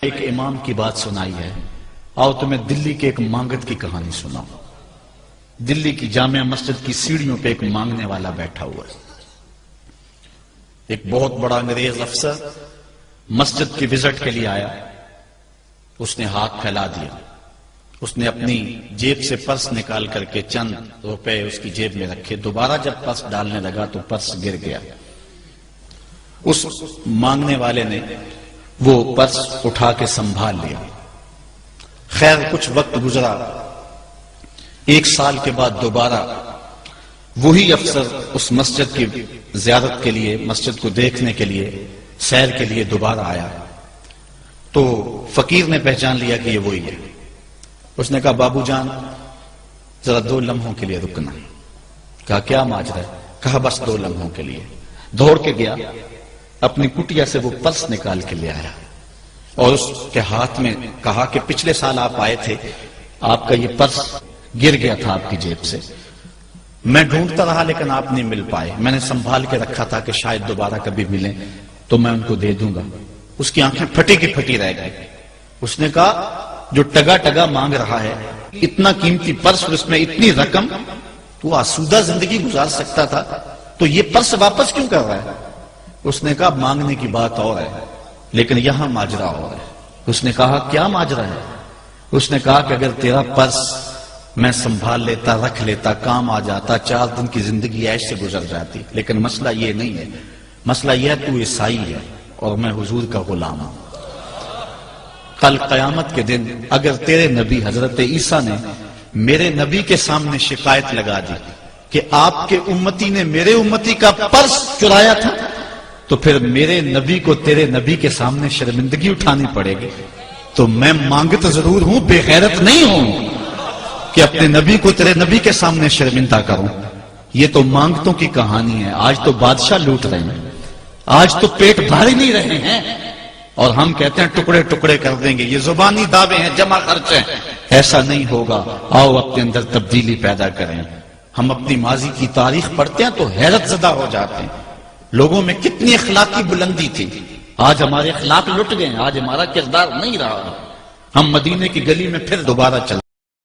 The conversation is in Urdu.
ایک امام کی بات سنائی ہے، آؤ تمہیں دلی کے ایک مانگت کی کہانی سناؤں۔ دلی کی جامع مسجد کی سیڑھیوں پہ ایک مانگنے والا بیٹھا ہوا ہے۔ ایک بہت بڑا انگریز افسر مسجد کی وزٹ کے لیے آیا، اس نے ہاتھ پھیلا دیا، اس نے اپنی جیب سے پرس نکال کر کے چند روپے اس کی جیب میں رکھے، دوبارہ جب پرس ڈالنے لگا تو پرس گر گیا۔ اس مانگنے والے نے وہ پرس اٹھا کے سنبھال لیا۔ خیر کچھ وقت گزرا، 1 سال کے بعد دوبارہ وہی افسر اس مسجد کی زیارت کے لیے، مسجد کو دیکھنے کے لیے، سیر کے لیے دوبارہ آیا تو فقیر نے پہچان لیا کہ یہ وہی ہے۔ اس نے کہا بابو جان ذرا 2 لمحوں کے لیے رکنا۔ کہا کیا ماجرا ہے؟ کہا بس 2 لمحوں کے لیے۔ دوڑ کے گیا، اپنی کٹیا سے وہ پرس نکال کے لے آیا اور اس کے ہاتھ میں کہا کہ پچھلے سال آپ آئے تھے، آپ کا یہ پرس گر گیا تھا آپ کی جیب سے، میں ڈھونڈتا رہا لیکن آپ نہیں مل پائے، میں نے سنبھال کے رکھا تھا کہ شاید دوبارہ کبھی ملیں تو میں ان کو دے دوں گا۔ اس کی آنکھیں پھٹی کی پھٹی رہ گئی۔ اس نے کہا جو ٹگا ٹگا مانگ رہا ہے، اتنا قیمتی پرس اور اس میں اتنی رقم، تو آسودہ زندگی گزار سکتا تھا، تو یہ پرس واپس کیوں کر رہا ہے؟ اس نے کہا مانگنے کی بات اور ہے لیکن یہاں ماجرا اور ہے۔ اس نے کہا کیا ماجرا ہے؟ اس نے کہا کہ اگر تیرا پرس میں سنبھال لیتا، رکھ لیتا، کام آ جاتا، 4 دن کی زندگی عیش سے گزر جاتی، لیکن مسئلہ یہ نہیں ہے، مسئلہ یہ ہے تو عیسائی ہے اور میں حضور کا غلام ہوں۔ کل قیامت کے دن اگر تیرے نبی حضرت عیسیٰ نے میرے نبی کے سامنے شکایت لگا دی کہ آپ کے امتی نے میرے امتی کا پرس چرایا تھا، تو پھر میرے نبی کو تیرے نبی کے سامنے شرمندگی اٹھانی پڑے گی۔ تو میں مانگت ضرور ہوں، بے غیرت نہیں ہوں کہ اپنے نبی کو تیرے نبی کے سامنے شرمندہ کروں۔ یہ تو مانگتوں کی کہانی ہے، آج تو بادشاہ لوٹ رہے ہیں، آج تو پیٹ بھاری نہیں رہے ہیں اور ہم کہتے ہیں ٹکڑے ٹکڑے کر دیں گے، یہ زبانی دعوے ہیں، جمع خرچ ہیں۔ ایسا نہیں ہوگا، آؤ اپنے اندر تبدیلی پیدا کریں۔ ہم اپنی ماضی کی تاریخ پڑھتے ہیں تو حیرت زدہ ہو جاتے ہیں، لوگوں میں کتنی اخلاقی بلندی تھی، آج ہمارے اخلاق لٹ گئے ہیں، آج ہمارا کردار نہیں رہا۔ ہم مدینے کی گلی میں پھر دوبارہ چل